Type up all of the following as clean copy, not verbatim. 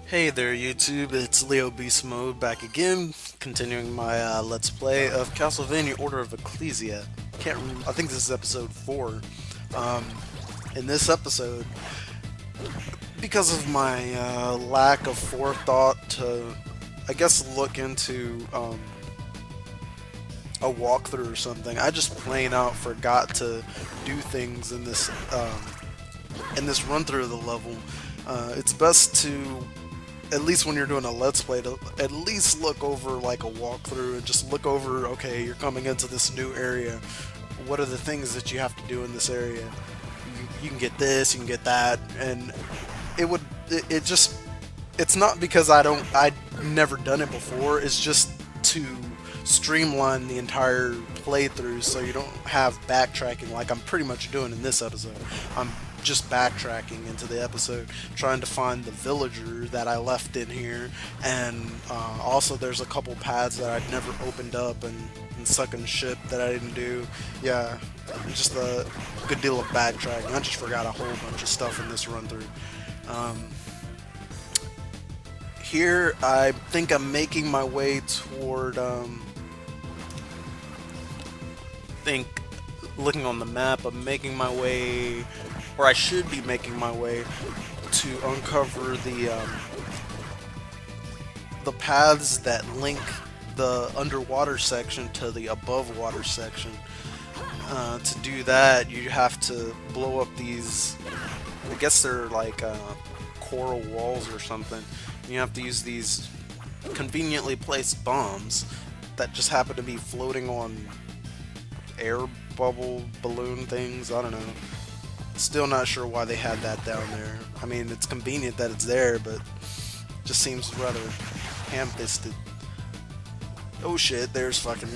Hey there YouTube, it's Leo Beastmode back again, continuing my Let's Play of Castlevania Order of Ecclesia. I think this is episode 4. Um, in this episode, because of my lack of forethought to, I guess, look into a walkthrough or something, I just plain out forgot to do things in this run through of the level. It's best to, at least when you're doing a let's play, to at least look over like a walkthrough and just look over, okay, you're coming into this new area, what are the things that you have to do in this area? You can get this, you can get that, and it just, it's not because I'd never done it before, it's just to streamline the entire playthrough so you don't have backtracking like I'm pretty much doing in this episode. I'm just backtracking into the episode, trying to find the villager that I left in here, and also there's a couple paths that I'd never opened up and sucking shit that I didn't do. Yeah, just a good deal of backtracking. I just forgot a whole bunch of stuff in this run through. Here, I think I'm making my way toward, think, looking on the map, I'm making my way, or I should be making my way, to uncover the paths that link the underwater section to the above water section. To do that, you have to blow up these, I guess they're like coral walls or something. You have to use these conveniently placed bombs that just happen to be floating on air bubble balloon things. I don't know. Still not sure why they had that down there. I mean, it's convenient that it's there, but just seems rather ham-fisted. Oh shit, there's fucking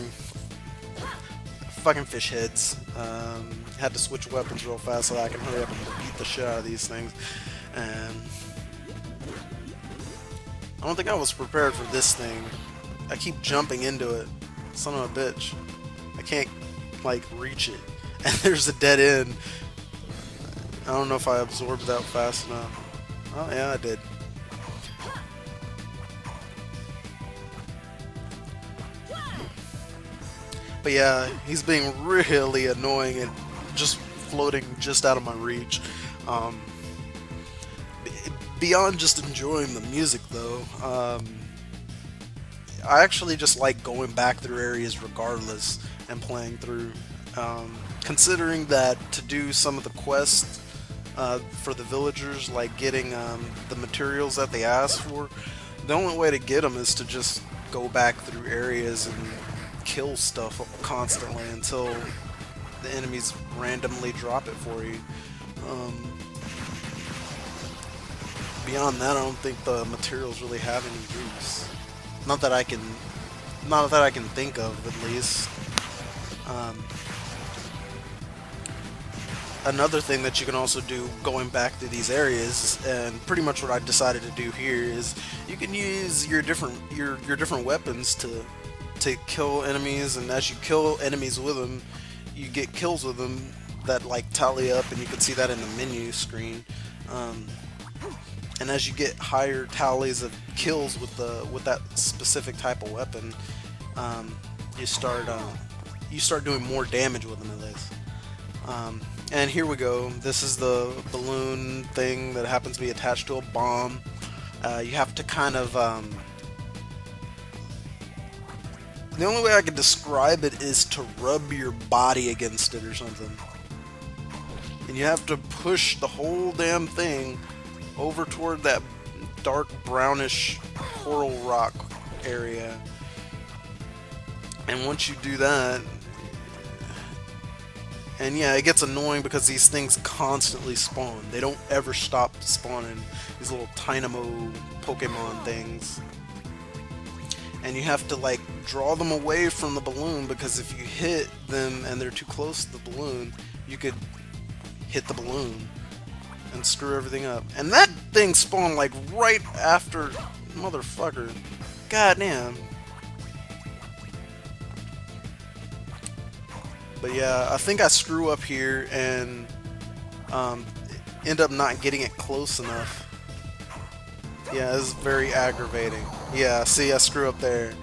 fish heads. Had to switch weapons real fast so that I can hurry up and beat the shit out of these things. And I don't think I was prepared for this thing. I keep jumping into it. Son of a bitch. I can't, like, reach it. And there's a dead end. I don't know if I absorbed that fast enough. Oh, yeah, I did. But yeah, he's being really annoying and just floating just out of my reach. Um, Beyond just enjoying the music, though, I actually just like going back through areas regardless and playing through. Considering that to do some of the quests for the villagers, like getting the materials that they ask for, the only way to get them is to just go back through areas and kill stuff constantly until the enemies randomly drop it for you. Beyond that, I don't think the materials really have any use. Not that I can, not that I can think of, at least. Um, Another thing that you can also do going back to these areas, and pretty much what I decided to do here, is you can use your different weapons to kill enemies, and as you kill enemies with them, you get kills with them that like tally up, and you can see that in the menu screen. And as you get higher tallies of kills with that specific type of weapon, you start doing more damage with them, at least. And here we go. This is the balloon thing that happens to be attached to a bomb. You have to kind of the only way I can describe it is to rub your body against it or something. And you have to push the whole damn thing over toward that dark brownish coral rock area. And once you do that, and yeah, it gets annoying because these things constantly spawn. They don't ever stop spawning. These little Tynamo Pokemon things. And you have to like draw them away from the balloon, because if you hit them and they're too close to the balloon, you could hit the balloon and screw everything up. And that thing spawned like right after, motherfucker. Goddamn. But yeah, I think I screw up here and end up not getting it close enough. Yeah, it's very aggravating. Yeah, see, I screw up there.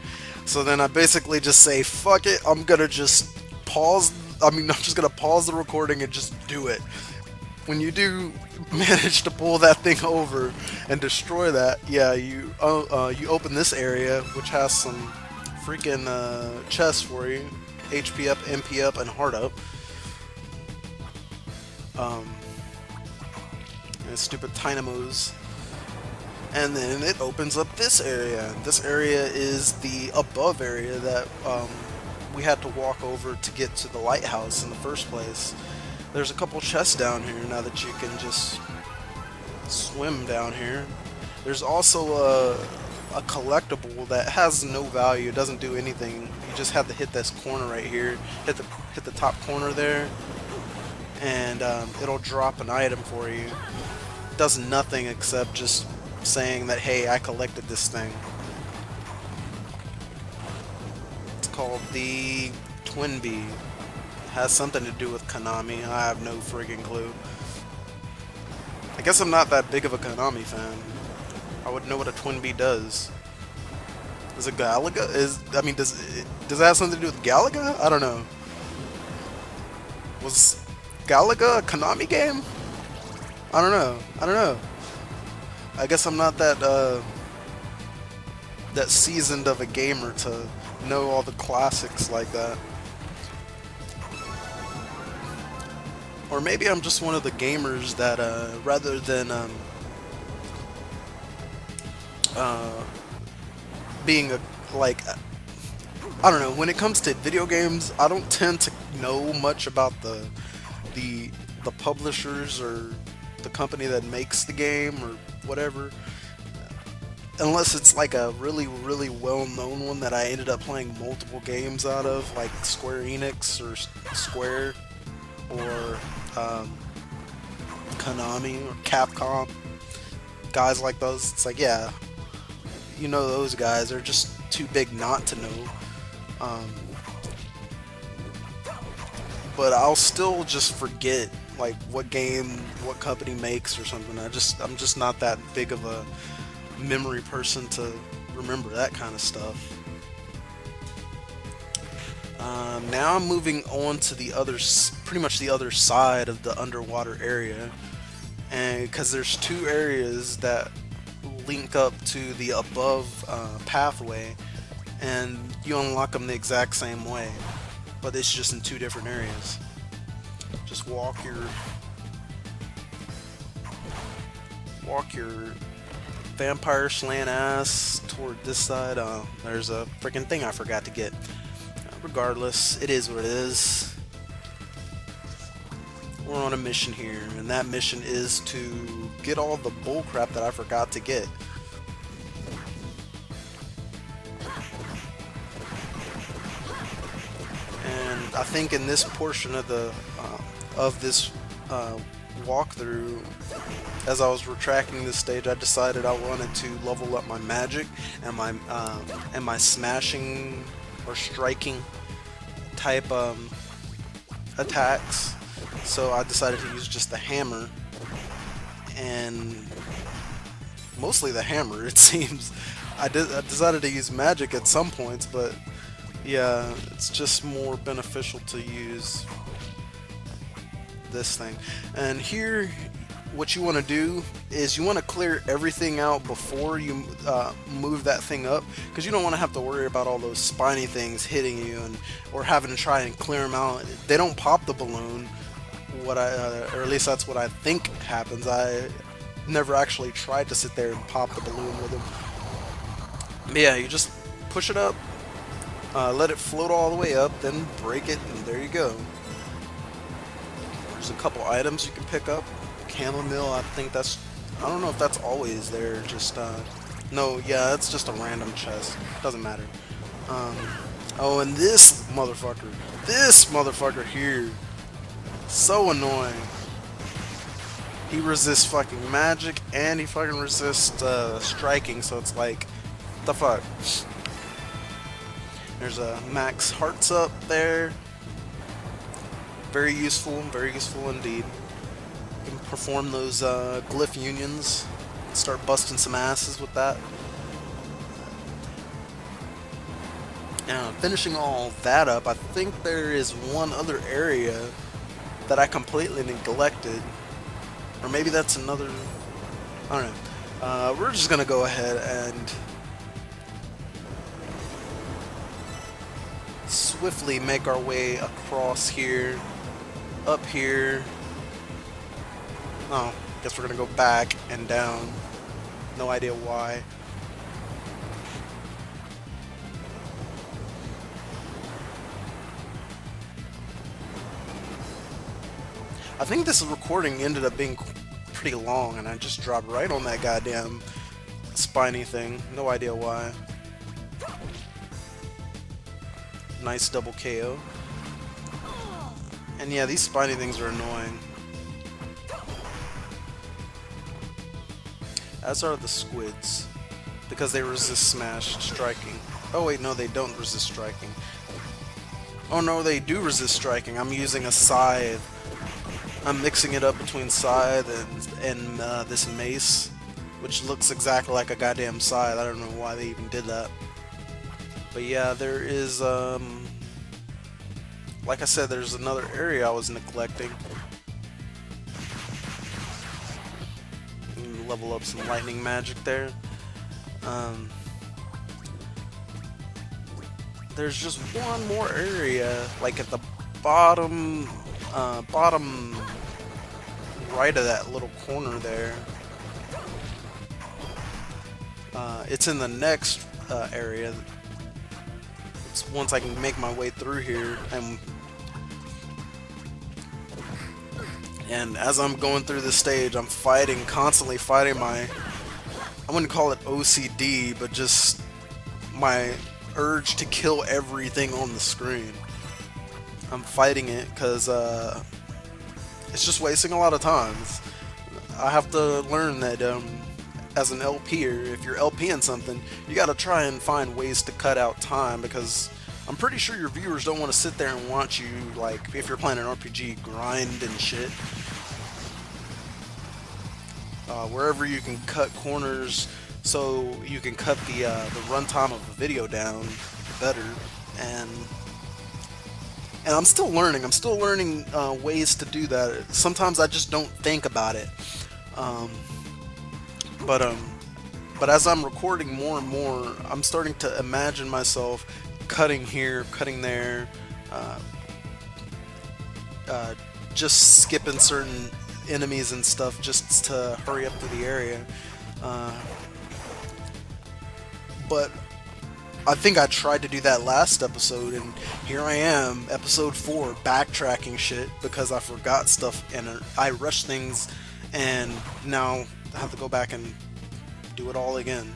So then I basically just say, fuck it, I'm gonna just pause. I mean, I'm just gonna pause the recording and just do it. When you do manage to pull that thing over and destroy that, yeah, you open this area, which has some freaking chests for you. HP up, MP up, and heart up. Um, and stupid dynamos. And then it opens up this area. This area is the above area that we had to walk over to get to the lighthouse in the first place. There's a couple chests down here now that you can just swim down here. There's also a collectible that has no value. It doesn't do anything. You just have to hit this corner right here. Hit the top corner there, and it'll drop an item for you. It does nothing except just saying that, hey, I collected this thing. It's called the Twin Bee. It has something to do with Konami. I have no friggin' clue. I guess I'm not that big of a Konami fan. I would know what a Twin Bee does. Is it Galaga? Does it have something to do with Galaga? I don't know. Was Galaga a Konami game? I don't know. I don't know. I guess I'm not that that seasoned of a gamer to know all the classics like that. Or maybe I'm just one of the gamers that rather than being a like I don't know, when it comes to video games, I don't tend to know much about the publishers or the company that makes the game or whatever, unless it's like a really well-known one that I ended up playing multiple games out of, like Square Enix or Square or Konami or Capcom, guys like those. It's like, yeah, you know, those guys are just too big not to know. But I'll still just forget like what game, what company makes or something. I'm just not that big of a memory person to remember that kind of stuff. Now I'm moving on to the pretty much the other side of the underwater area, and because there's two areas that link up to the above pathway, and you unlock them the exact same way, but it's just in two different areas. Just walk your vampire slaying ass toward this side. There's a freaking thing I forgot to get. Regardless, it is what it is. We're on a mission here, and that mission is to get all the bullcrap that I forgot to get. And I think in this portion of this walkthrough, as I was retracting this stage, I decided I wanted to level up my magic and my smashing or striking type attacks. So I decided to use just the hammer, and mostly the hammer, it seems. I decided to use magic at some points, but yeah, it's just more beneficial to use this thing. And here, what you want to do is you want to clear everything out before you move that thing up, because you don't want to have to worry about all those spiny things hitting you or having to try and clear them out. They don't pop the balloon, or at least that's what I think happens. I never actually tried to sit there and pop the balloon with them. But yeah, you just push it up, let it float all the way up, then break it, and there you go. There's a couple items you can pick up. Chamomile, I don't know if that's always there, no, yeah, it's just a random chest, doesn't matter. Oh, and this motherfucker here, so annoying. He resists fucking magic, and he fucking resists striking, so it's like, what the fuck? There's a max hearts up there. Very useful indeed. You can perform those glyph unions. start busting some asses with that. Now, finishing all that up, I think there is one other area that I completely neglected. Or maybe that's another... I don't know. We're just going to go ahead and swiftly make our way across here, up here. Oh, guess we're going to go back and down. No idea why. I think this recording ended up being pretty long, and I just dropped right on that goddamn spiny thing. No idea why. Nice double KO. And yeah, these spiny things are annoying. As are the squids, because they resist smash striking. Oh wait, no, they don't resist striking. Oh no, they do resist striking. I'm using a scythe. I'm mixing it up between scythe and this mace, which looks exactly like a goddamn scythe. I don't know why they even did that. But yeah, there is, like I said, there's another area I was neglecting. Level up some lightning magic there. There's just one more area, like at the bottom right of that little corner there. It's in the next area. It's once I can make my way through here, and as I'm going through this stage, I'm constantly fighting my, I wouldn't call it OCD, but just my urge to kill everything on the screen. I'm fighting it because it's just wasting a lot of time. I have to learn that as an LPer, if you're LPing something, you gotta try and find ways to cut out time, because I'm pretty sure your viewers don't want to sit there and watch you, like, if you're playing an RPG, grind and shit. Wherever you can cut corners so you can cut the runtime of the video down better, and I'm still learning. I'm still learning ways to do that. Sometimes I just don't think about it. But as I'm recording more and more, I'm starting to imagine myself cutting here, cutting there, just skipping certain enemies and stuff just to hurry up to the area. But I think I tried to do that last episode, and here I am, episode 4, backtracking shit because I forgot stuff and I rushed things, and now I have to go back and do it all again.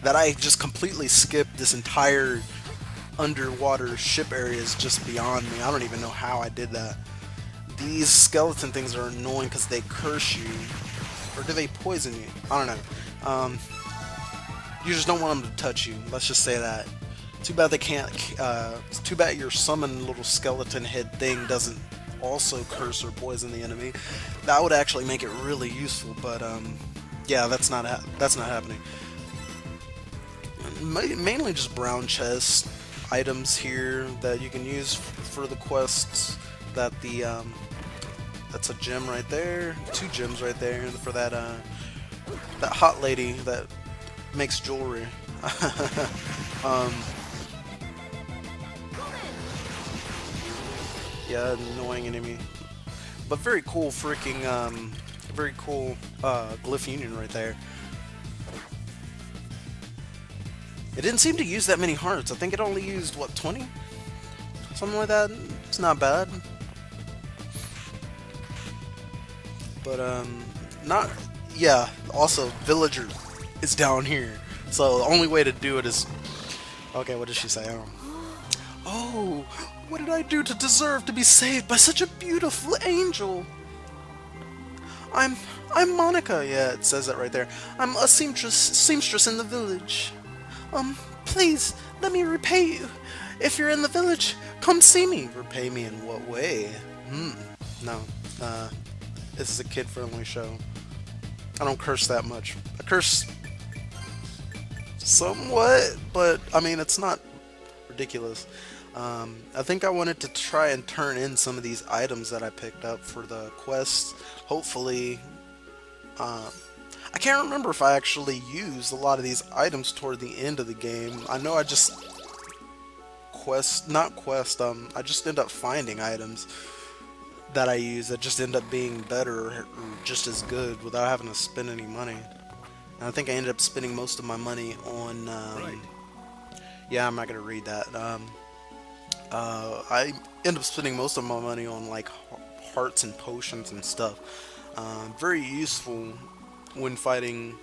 That I just completely skipped this entire underwater ship area is just beyond me. I don't even know how I did that. These skeleton things are annoying because they curse you. Or do they poison you? I don't know. You just don't want them to touch you. Let's just say that. Too bad they can't. It's too bad your summon little skeleton head thing doesn't also curse or poison the enemy. That would actually make it really useful. But yeah, that's not happening. Mainly just brown chest items here that you can use for the quests. That's a gem right there. 2 gems right there for that hot lady that makes jewelry. Yeah, annoying enemy, but very cool freaking very cool glyph union right there. It didn't seem to use that many hearts. I think it only used, what, 20? Something like that. It's not bad. But not, yeah, also villager is down here, so the only way to do it is, okay, what did she say? Oh, what did I do to deserve to be saved by such a beautiful angel? I'm Monica. Yeah, it says that right there. I'm a seamstress in the village. Please, let me repay you. If you're in the village, come see me. Repay me in what way? No, this is a kid-friendly show. I don't curse that much. I curse somewhat, but I mean, it's not ridiculous. I think I wanted to try and turn in some of these items that I picked up for the quests. Hopefully, uh, I can't remember if I actually used a lot of these items toward the end of the game. I know I just not quest, I just end up finding items that I use that just end up being better or just as good without having to spend any money. And I think I ended up spending most of my money on, yeah, I'm not gonna read that. I end up spending most of my money on like hearts and potions and stuff. Very useful when fighting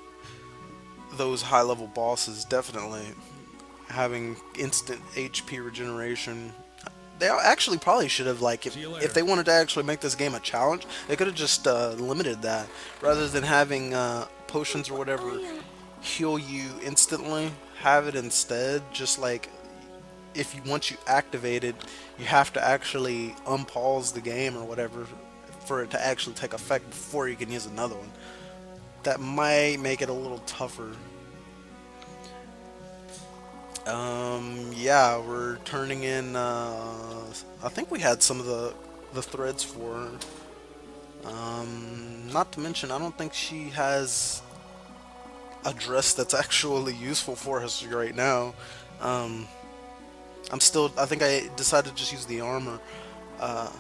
those high level bosses, definitely. Having instant HP regeneration. They actually probably should have, like, if they wanted to actually make this game a challenge, they could have just limited that rather than having potions or whatever heal you instantly. Have it instead just like if you once you activate it, you have to actually unpause the game or whatever for it to actually take effect before you can use another one. That might make it a little tougher. Yeah, we're turning in, I think we had some of the threads for her. Not to mention, I don't think she has a dress that's actually useful for us right now. Um, I think I decided to just use the armor. Uh,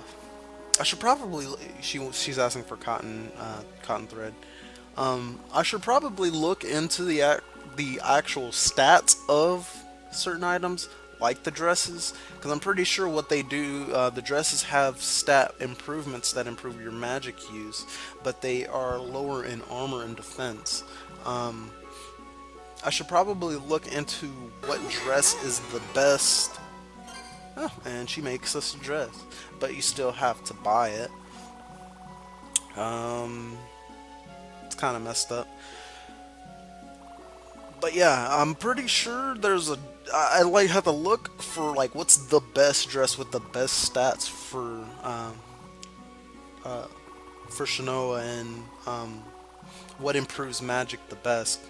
I should probably, she's asking for cotton thread. I should probably look into the actual stats of certain items, like the dresses, because I'm pretty sure what they do. The dresses have stat improvements that improve your magic use, but they are lower in armor and defense. Um, I should probably look into what dress is the best. Oh, and she makes us a dress, but you still have to buy it. Um, it's kind of messed up. But yeah, I'm pretty sure there's a. I like have to look for like what's the best dress with the best stats uh, for Shinoa and what improves magic the best.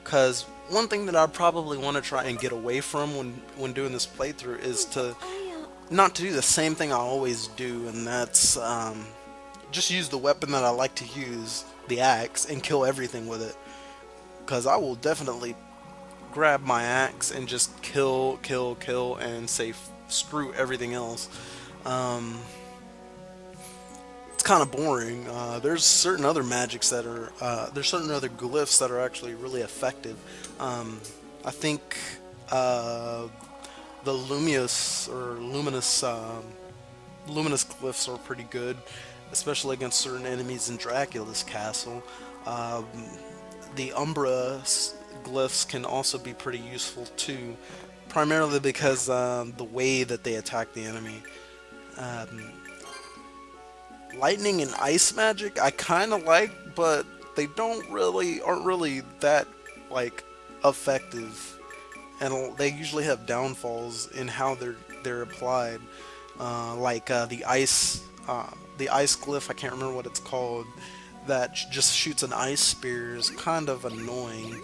Because one thing that I probably want to try and get away from when doing this playthrough is to not to do the same thing I always do, and that's just use the weapon that I like to use, the axe, and kill everything with it. Because I will definitely grab my axe and just kill, kill, kill, and say screw everything else. Um, it's kind of boring. There's certain other magics that are, there's certain other glyphs that are actually really effective. I think the luminous glyphs are pretty good, especially against certain enemies in Dracula's castle. Um, the Umbra glyphs can also be pretty useful too, primarily because the way that they attack the enemy. Um, Lightning and ice magic I kind of like, but they aren't really that like effective, and they usually have downfalls in how they're applied. The ice glyph, I can't remember what it's called, that just shoots an ice spear is kind of annoying.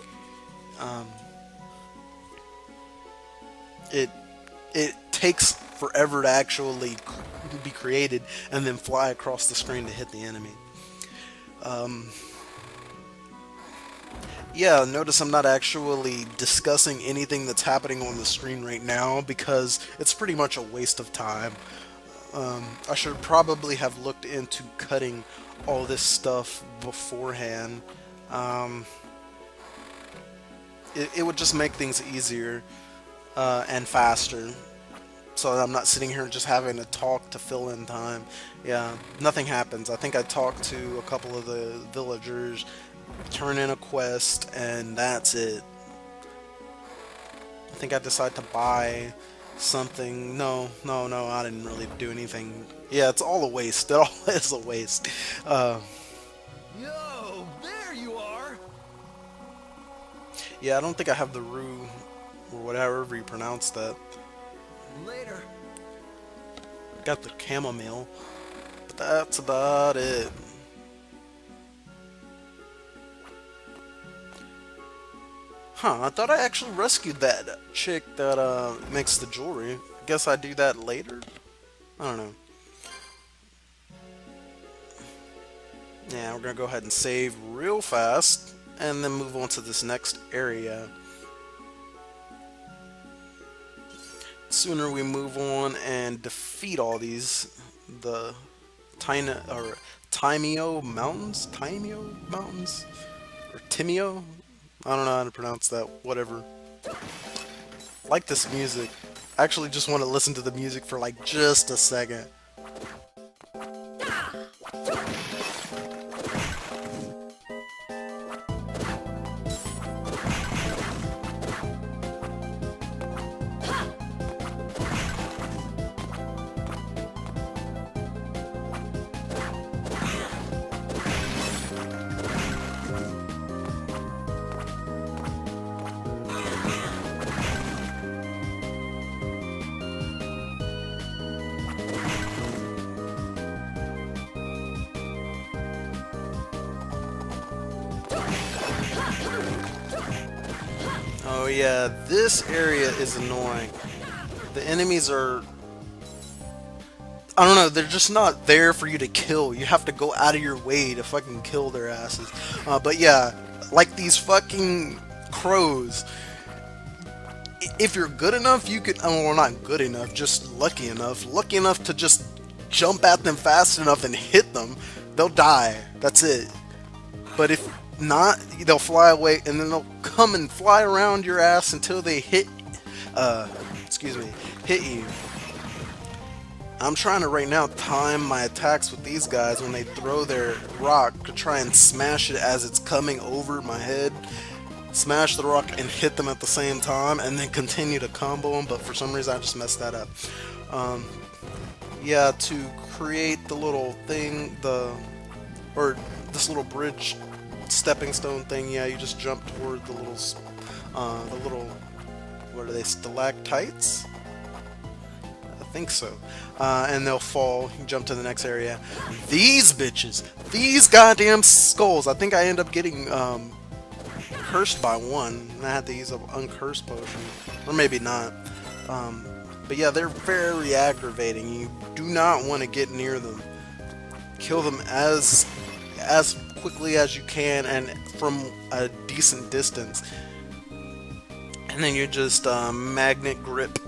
Um, it it takes forever to actually be created and then fly across the screen to hit the enemy. Um, yeah, notice I'm not actually discussing anything that's happening on the screen right now because it's pretty much a waste of time. I should probably have looked into cutting all this stuff beforehand. Um, it would just make things easier and faster. So I'm not sitting here just having to talk to fill in time. Yeah, nothing happens. I think I talked to a couple of the villagers, turn in a quest, and that's it. I think I decided to buy something. No, I didn't really do anything. Yeah, it's all a waste. It all is a waste. Uh, Yo, there you are! yeah, I don't think I have the rue, or whatever you pronounce that. Later. Got the chamomile, but that's about it. Huh, I thought I actually rescued that chick that makes the jewelry. Guess I do that later? I don't know. Yeah, we're gonna go ahead and save real fast and then move on to this next area. Sooner we move on and defeat all these, the Timeo Mountains? Timeo Mountains? Or Timeo? I don't know how to pronounce that. Whatever. Like this music. I actually just want to listen to the music for like just a second. Oh yeah, this area is annoying. The enemies are... I don't know, they're just not there for you to kill. You have to go out of your way to fucking kill their asses. But yeah, like these fucking crows. If you're good enough, you could... Oh, well, not good enough, just lucky enough. Lucky enough to just jump at them fast enough and hit them. They'll die. That's it. But if not, they'll fly away and then they'll come and fly around your ass until they hit you. I'm trying to right now time my attacks with these guys when they throw their rock to try and smash it as it's coming over my head. Smash the rock and hit them at the same time and then continue to combo them, but for some reason I just messed that up. Yeah, to create the little thing, this little bridge stepping stone thing, yeah, you just jump toward the little, what are they, stalactites? I think so. And they'll fall, you jump to the next area. These bitches, these goddamn skulls, I think I end up getting, cursed by one, and I had to use an uncursed potion, or maybe not. But yeah, they're very aggravating. You do not want to get near them. Kill them as quickly as you can and from a decent distance. And then you just magna grip.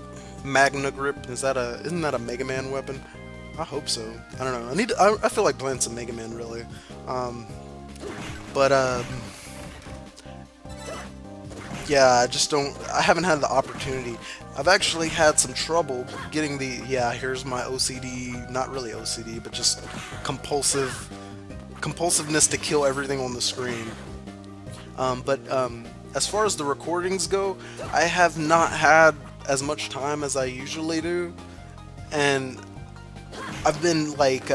Isn't that a Mega Man weapon? I hope so. I don't know. I feel like playing some Mega Man really. Yeah, I haven't had the opportunity. I've actually had some trouble getting here's my OCD, not really OCD, but just compulsiveness to kill everything on the screen. As far as the recordings go, I have not had as much time as I usually do, and I've been like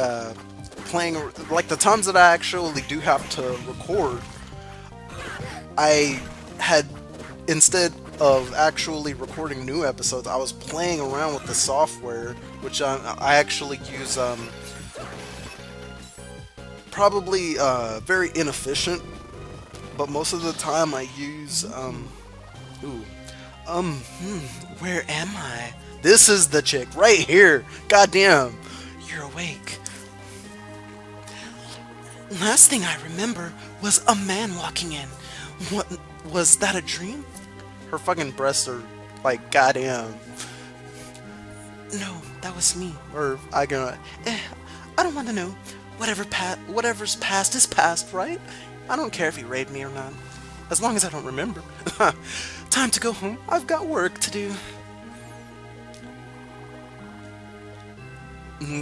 playing, like the times that I actually do have to record, I had, instead of actually recording new episodes, I was playing around with the software, which I actually use, probably very inefficient, but most of the time I use, where am I? This is the chick, right here! Goddamn! You're awake. Last thing I remember was a man walking in. What, was that a dream? Her fucking breasts are like, goddamn. No, that was me. Or I don't want to know. Whatever's past is past, right? I don't care if he raped me or not, as long as I don't remember. Time to go home. I've got work to do.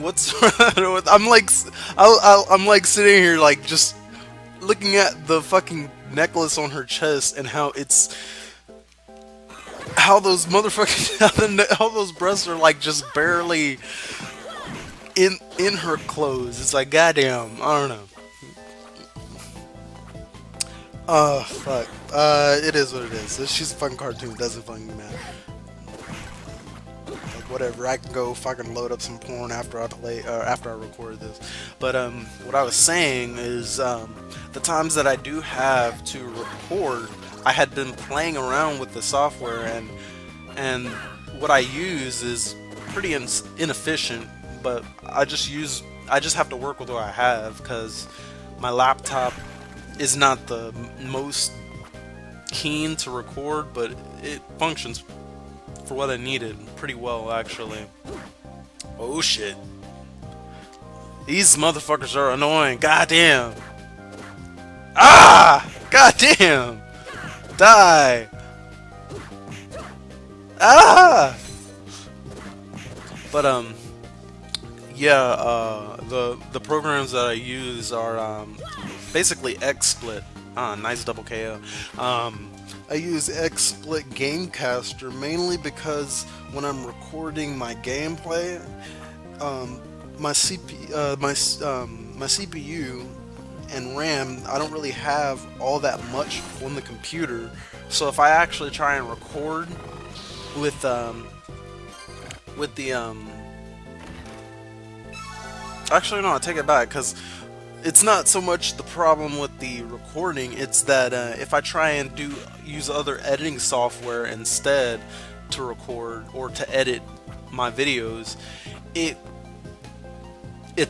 What's I'm like sitting here like just looking at the fucking necklace on her chest and how those motherfucking how those breasts are like just barely in her clothes. It's like, goddamn, I don't know. Oh fuck. It is what it is. She's a fucking cartoon. It doesn't fucking matter. Like, whatever. I can go fucking load up some porn after I record this. But what I was saying is the times that I do have to record, I had been playing around with the software, and what I use is pretty inefficient, but I just have to work with what I have because my laptop is not the most keen to record, but it functions for what I needed pretty well, actually. Oh shit. These motherfuckers are annoying. Goddamn. Ah! Goddamn! Die! Ah! But yeah, the programs that I use are basically XSplit. Ah, nice double KO. I use XSplit Gamecaster mainly because when I'm recording my gameplay, my CPU and RAM, I don't really have all that much on the computer. So if I actually try and record with the actually no, I take it back, because it's not so much the problem with the recording, it's that if I try and use other editing software instead to record or to edit my videos, it's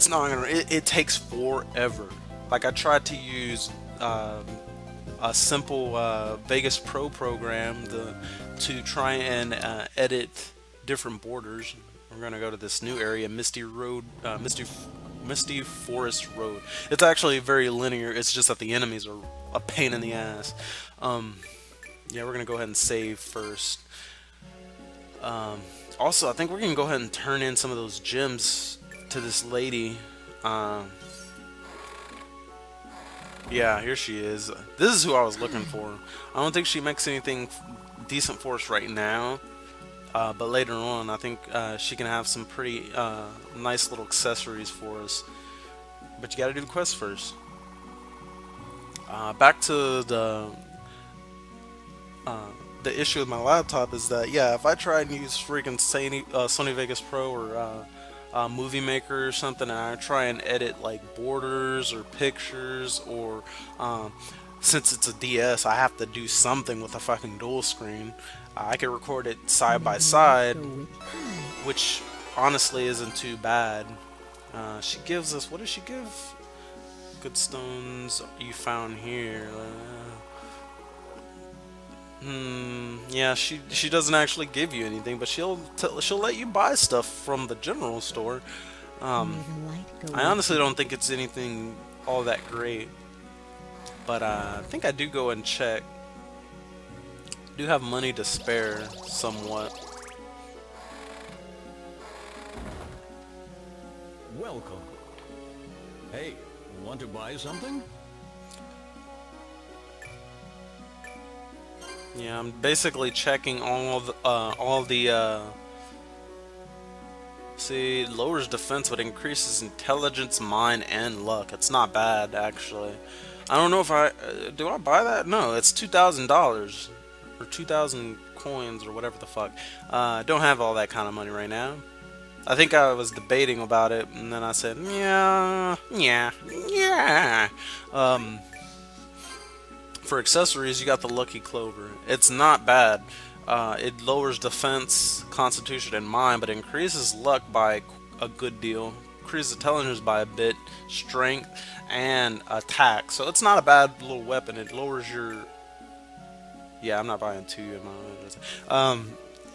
not gonna, it takes forever. Like I tried to use a simple Vegas Pro program to try and edit different borders. We're gonna go to this new area, Misty Forest Road. It's actually very linear. It's just that the enemies are a pain in the ass. Yeah, we're gonna go ahead and save first. Also, I think we're gonna go ahead and turn in some of those gems to this lady. Yeah, here she is. This is who I was looking for. I don't think she makes anything decent for us right now. But later on, I think she can have some pretty nice little accessories for us. But you gotta do the quest first. Back to the issue with my laptop is that, yeah, if I try and use freaking Sony Vegas Pro or Movie Maker or something, and I try and edit like borders or pictures, or since it's a DS, I have to do something with a fucking dual screen. I can record it side by side, which honestly isn't too bad. She gives us, what does she give? Good stones you found here. Yeah, she doesn't actually give you anything, but she'll let you buy stuff from the general store. I honestly don't think it's anything all that great, but I think I do go and check. Do have money to spare somewhat. Welcome. Hey, want to buy something? Yeah, I'm basically checking all the see, lowers defense but increases intelligence, mind, and luck. It's not bad, actually. I don't know if do I buy that? No, it's $2,000 or 2,000 coins or whatever the fuck. Don't have all that kind of money right now. I think I was debating about it, and then I said, yeah. For accessories, you got the Lucky Clover. It's not bad. It lowers defense, constitution, and mind, but increases luck by a good deal. Increases intelligence by a bit, strength, and attack. So it's not a bad little weapon. It lowers your... Yeah, I'm not buying two.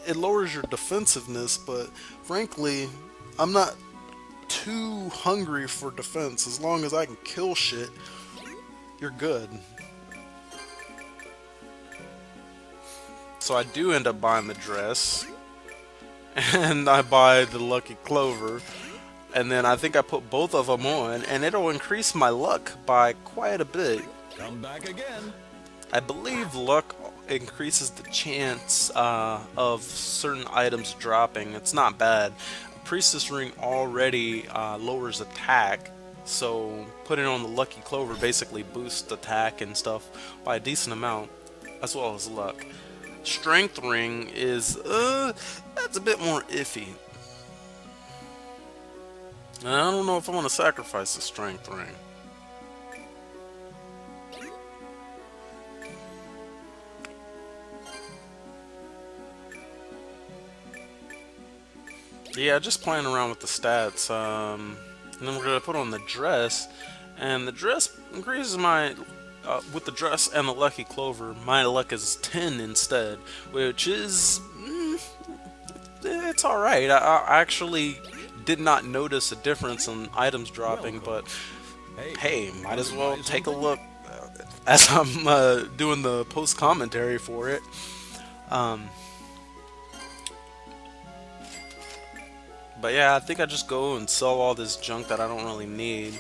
It lowers your defensiveness, but frankly, I'm not too hungry for defense. As long as I can kill shit, you're good. So I do end up buying the dress, and I buy the Lucky Clover, and then I think I put both of them on, and it'll increase my luck by quite a bit. Come back again. I believe luck increases the chance of certain items dropping. It's not bad. Priestess Ring already lowers attack, so putting on the Lucky Clover basically boosts attack and stuff by a decent amount, as well as luck. Strength Ring is, that's a bit more iffy. And I don't know if I want to sacrifice the Strength Ring. Yeah, just playing around with the stats. And then we're gonna put on the dress, and the dress increases my with the dress and the lucky clover. My luck is 10 instead, which is it's all right. I actually did not notice a difference in items dropping, but hey, might as well take a look as I'm doing the post commentary for it. Um, but yeah, I think I just go and sell all this junk that I don't really need.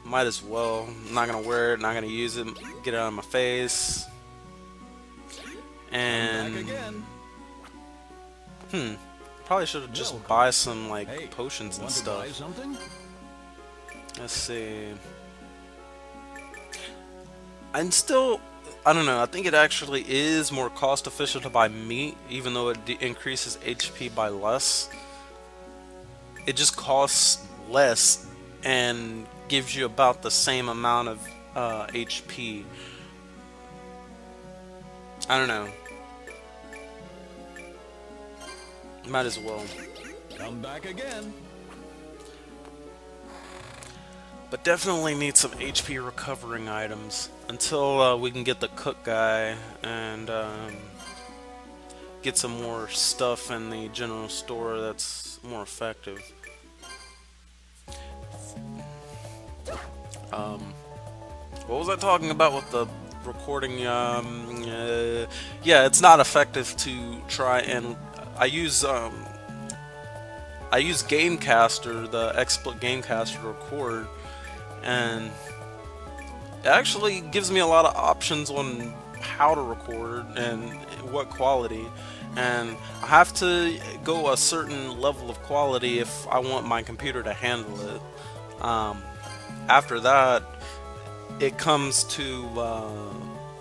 Might as well. I'm not gonna wear it, not gonna use it, get it out of my face. And probably should have just buy some like potions and stuff. Let's see. I'm still, I don't know. I think it actually is more cost efficient to buy meat, even though it increases HP by less. It just costs less and gives you about the same amount of HP. I don't know. Might as well. Come back again. But definitely need some HP recovering items until we can get the cook guy and get some more stuff in the general store that's more effective. What was I talking about with the recording? Yeah, it's not effective to try and I use Gamecaster, the XSplit Gamecaster to record, and it actually gives me a lot of options on how to record and what quality, and I have to go a certain level of quality if I want my computer to handle it. After that, it comes to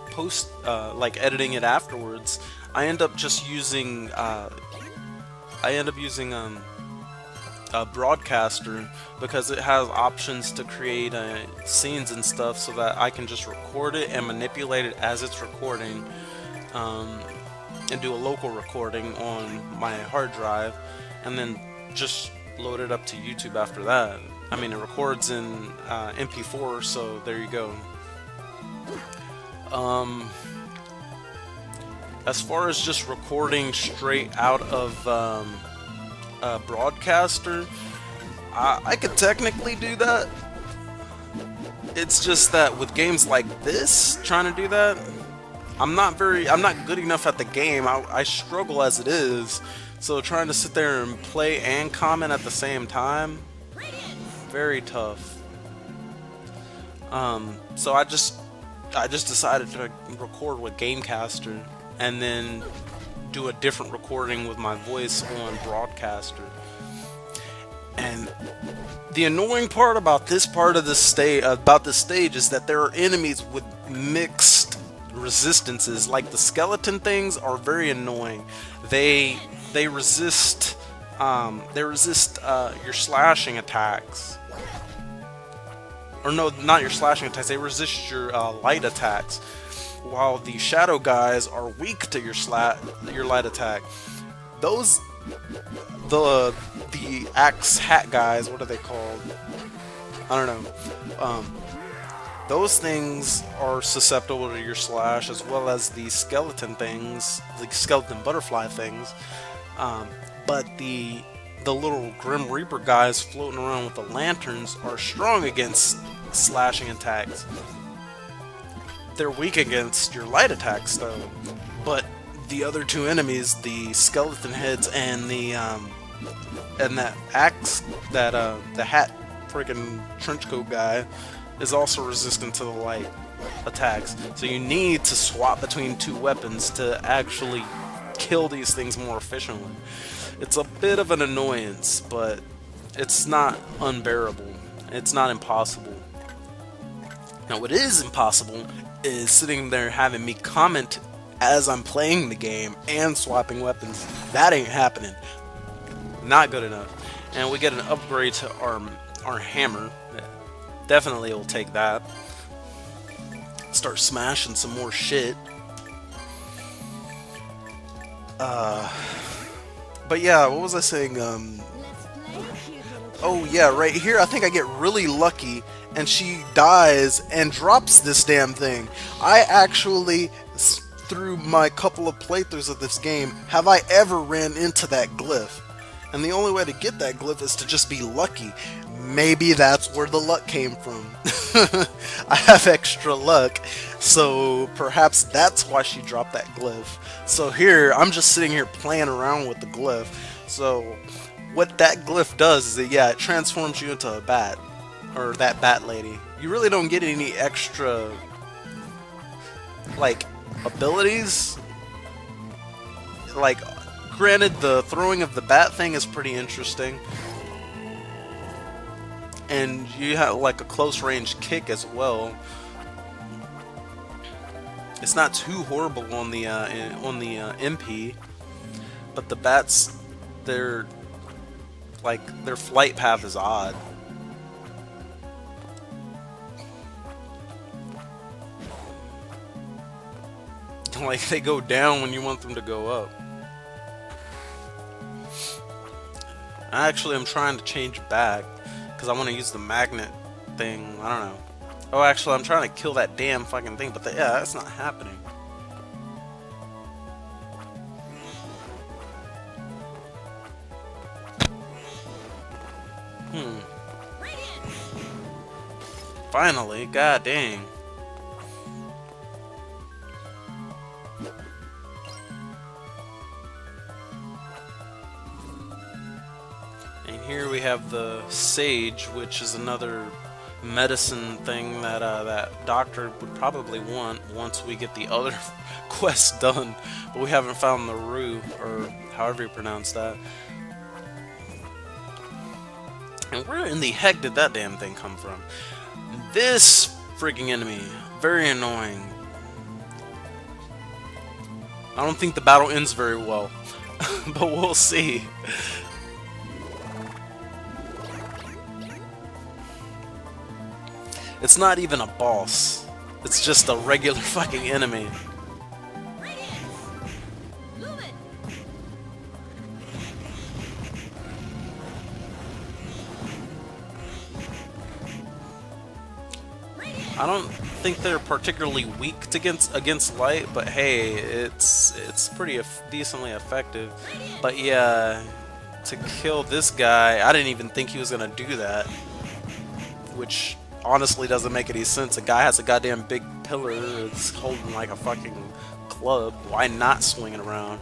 post like editing it afterwards. I end up just using a broadcaster because it has options to create scenes and stuff, so that I can just record it and manipulate it as it's recording, and do a local recording on my hard drive, and then just load it up to YouTube after that. I mean, it records in MP4, so there you go. As far as just recording straight out of broadcaster, I could technically do that. It's just that with games like this, trying to do that, I'm not good enough at the game. I struggle as it is. So trying to sit there and play and comment at the same time, very tough. So I just decided to record with Gamecaster and then do a different recording with my voice on broadcaster. And the annoying part about this part of the stage is that there are enemies with mixed resistances. Like the skeleton things are very annoying. They resist your slashing attacks. Or no, not your slashing attacks. They resist your light attacks. While the shadow guys are weak to your light attack. Those the axe hat guys, what are they called? I don't know. Those things are susceptible to your slash, as well as the skeleton things, the skeleton butterfly things. But the little Grim Reaper guys floating around with the lanterns are strong against slashing attacks. They're weak against your light attacks, though. But the other two enemies, the skeleton heads and that axe, the hat freaking trenchcoat guy, is also resistant to the light attacks. So you need to swap between two weapons to actually kill these things more efficiently. It's a bit of an annoyance, but it's not unbearable. It's not impossible. Now, what is impossible is sitting there having me comment as I'm playing the game and swapping weapons. That ain't happening. Not good enough. And we get an upgrade to our hammer. Definitely will take that. Start smashing some more shit. But But yeah, what was I saying? Oh yeah, right here I think I get really lucky and she dies and drops this damn thing. I actually, through my couple of playthroughs of this game, have I ever ran into that glyph. And the only way to get that glyph is to just be lucky. Maybe that's where the luck came from. I have extra luck, so perhaps that's why she dropped that glyph. So here, I'm just sitting here playing around with the glyph. So what that glyph does is that, yeah, it transforms you into a bat, or that bat lady. You really don't get any extra, like, abilities. Like, granted, the throwing of the bat thing is pretty interesting, and you have like a close range kick as well. It's not too horrible on the MP, but the bats, their flight path is odd. Like, they go down when you want them to go up. Actually, I'm trying to change back because I want to use the magnet thing. I don't know. Oh, actually, I'm trying to kill that damn fucking thing, but yeah, that's not happening. Finally, god dang. And here we have the sage, which is another medicine thing that that doctor would probably want once we get the other quest done, but we haven't found the rue, or however you pronounce that. And where in the heck did that damn thing come from? This freaking enemy, very annoying. I don't think the battle ends very well, but we'll see. It's not even a boss. It's just a regular fucking enemy. I don't think they're particularly weak against light, but hey, it's pretty decently effective. But yeah, to kill this guy, I didn't even think he was gonna do that, which honestly doesn't make any sense. A guy has a goddamn big pillar, it's holding like a fucking club. Why not swing it around?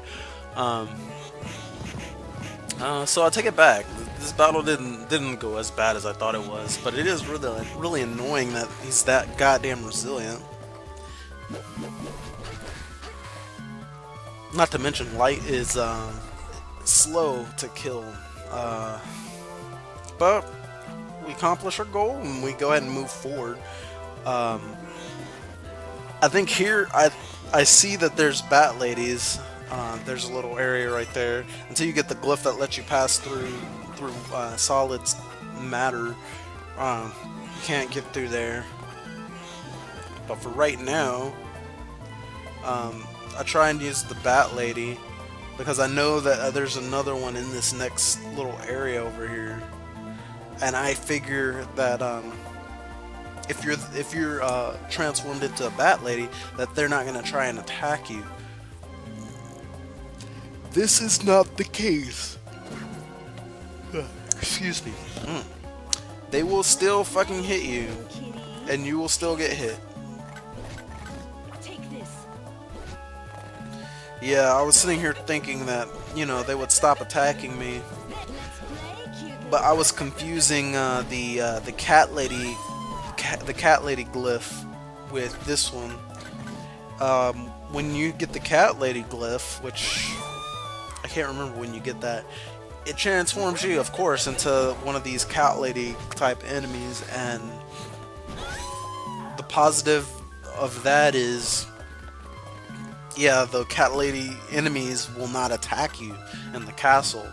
So I take it back. This battle didn't go as bad as I thought it was, but it is really annoying that he's that goddamn resilient. Not to mention, light is slow to kill, but we accomplish our goal and we go ahead and move forward. I think here I see that there's bat ladies. There's a little area right there until you get the glyph that lets you pass through solid matter. You can't get through there, but for right now, I try and use the bat lady because I know that there's another one in this next little area over here, and I figure that if you're transformed into a bat lady, that they're not gonna try and attack you. This is not the case. Excuse me. They will still fucking hit you, and you will still get hit. Yeah, I was sitting here thinking that, you know, they would stop attacking me, but I was confusing the cat lady glyph with this one. When you get the cat lady glyph, which I can't remember when you get that, it transforms you, of course, into one of these cat lady type enemies, and the positive of that is, yeah, the cat lady enemies will not attack you in the castle.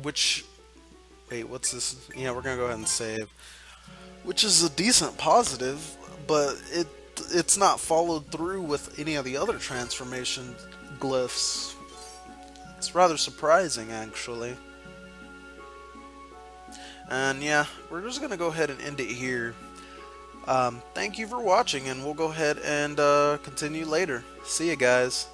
Which, wait, what's this? Yeah, we're gonna go ahead and save. Which is a decent positive, but it's not followed through with any of the other transformations glyphs. It's rather surprising, actually. And yeah, we're just gonna go ahead and end it here. Thank you for watching, and we'll go ahead and continue later. See you guys.